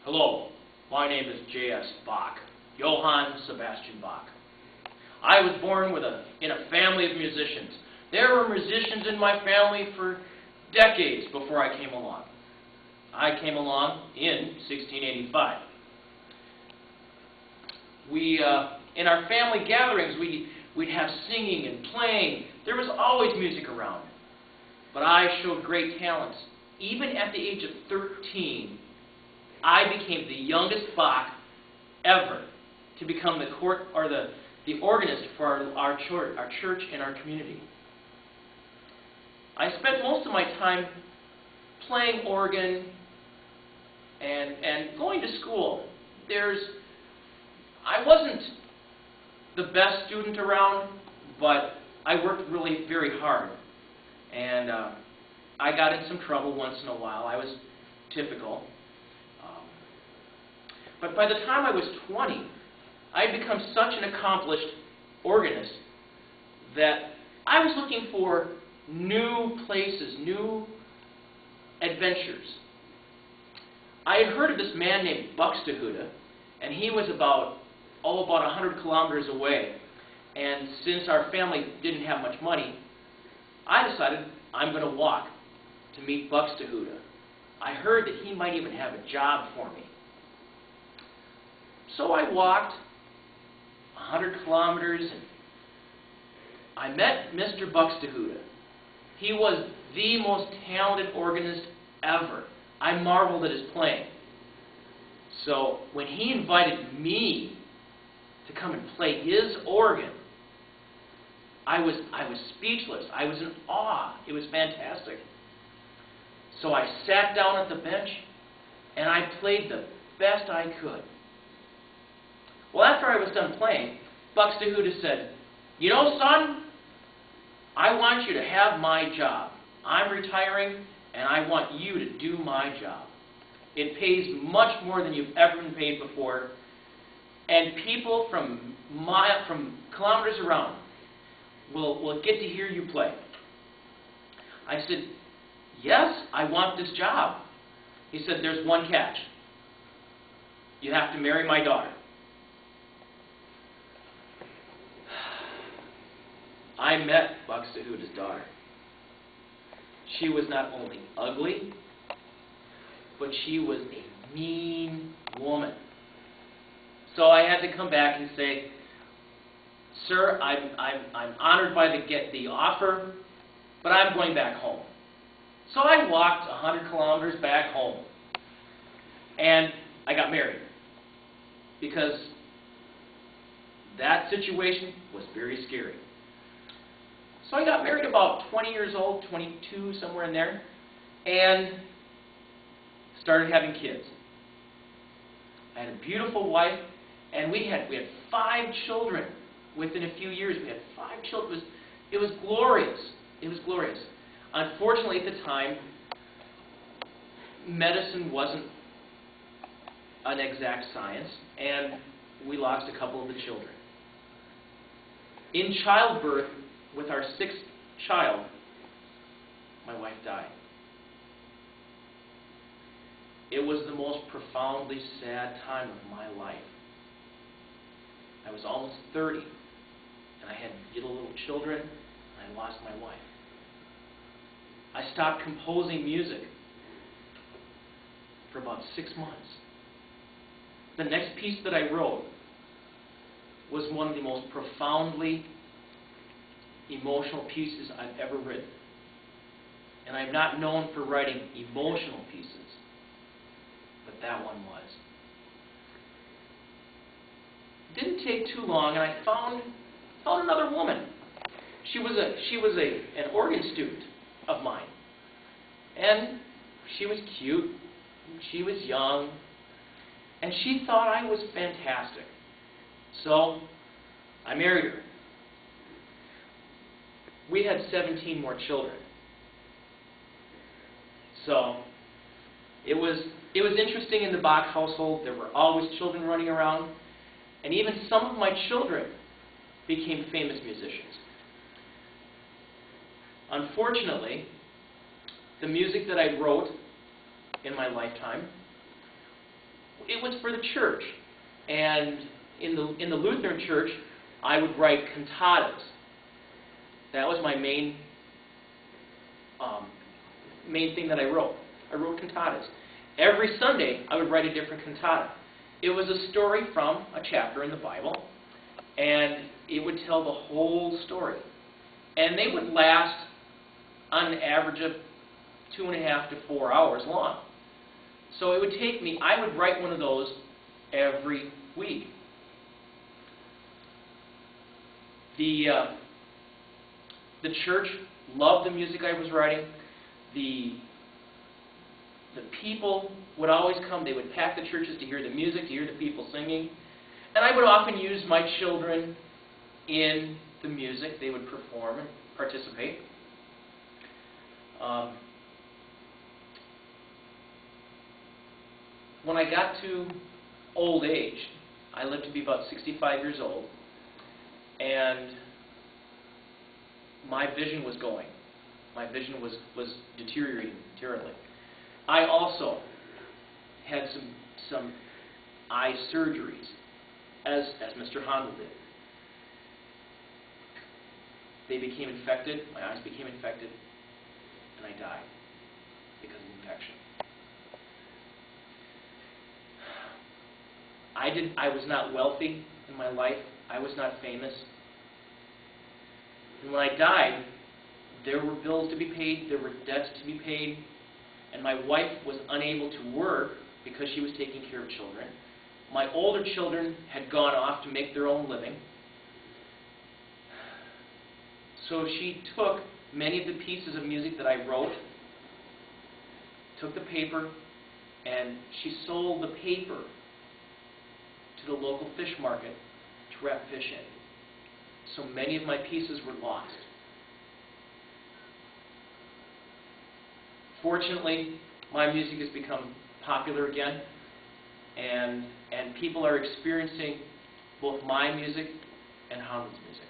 Hello, my name is J.S. Bach, Johann Sebastian Bach. I was born in a family of musicians. There were musicians in my family for decades before I came along. I came along in 1685. In our family gatherings, we'd have singing and playing. There was always music around. But I showed great talents. Even at the age of 13, I became the youngest Bach ever to become the organist for our church and our community. I spent most of my time playing organ and going to school. I wasn't the best student around, but I worked really very hard. And I got in some trouble once in a while. I was typical. But by the time I was 20, I had become such an accomplished organist that I was looking for new places, new adventures. I had heard of this man named Buxtehude, and he was about 100 kilometers away. And since our family didn't have much money, I decided I'm going to walk to meet Buxtehude. I heard that he might even have a job for me. So I walked 100 kilometers and I met Mr. Buxtehude. He was the most talented organist ever. I marveled at his playing. So when he invited me to come and play his organ, I was speechless. I was in awe. It was fantastic. So I sat down at the bench and I played the best I could. Well, after I was done playing, Buxtehude said, "You know, son, I want you to have my job. I'm retiring, and I want you to do my job. It pays much more than you've ever been paid before, and people from kilometers around will get to hear you play." I said, "Yes, I want this job." He said, "There's one catch. You have to marry my daughter." I met Buxtehude's daughter. She was not only ugly, but she was a mean woman. So I had to come back and say, "Sir, I'm honored by the offer, but I'm going back home." So I walked 100 kilometers back home, and I got married because that situation was very scary. So I got married about 20 years old, 22, somewhere in there, and started having kids. I had a beautiful wife, and we had 5 children within a few years. We had 5 children. It was glorious. It was glorious. Unfortunately, at the time, medicine wasn't an exact science, and we lost a couple of the children. In childbirth, with our 6th child, my wife died. It was the most profoundly sad time of my life. I was almost 30, and I had little children, and I lost my wife. I stopped composing music for about 6 months. The next piece that I wrote was one of the most profoundly emotional pieces I've ever written. And I'm not known for writing emotional pieces, but that one was. It didn't take too long, and I found another woman. She was an organ student of mine, and she was cute, she was young, and she thought I was fantastic. So I married her. We had 17 more children. So it was interesting in the Bach household. There were always children running around, and even some of my children became famous musicians. Unfortunately, the music that I wrote in my lifetime It was for the church. And in the Lutheran church, I would write cantatas. That was my main thing that I wrote. I wrote cantatas. Every Sunday, I would write a different cantata. It was a story from a chapter in the Bible, and it would tell the whole story. And they would last on an average of 2.5 to 4 hours long. So it would take me, I would write one of those every week. The church loved the music I was writing. The people would always come. They would pack the churches to hear the music, to hear the people singing. And I would often use my children in the music. They would perform and participate. When I got to old age, I lived to be about 65 years old, and my vision was going. My vision was deteriorating terribly. I also had some eye surgeries, as Mr. Handel did. They became infected, my eyes became infected, and I died because of infection. I was not wealthy in my life. I was not famous. And when I died, there were bills to be paid, there were debts to be paid, and my wife was unable to work because she was taking care of children. My older children had gone off to make their own living. So she took many of the pieces of music that I wrote, took the paper, and she sold the paper to the local fish market to wrap fish in. So many of my pieces were lost. Fortunately, my music has become popular again, and people are experiencing both my music and Handel's music.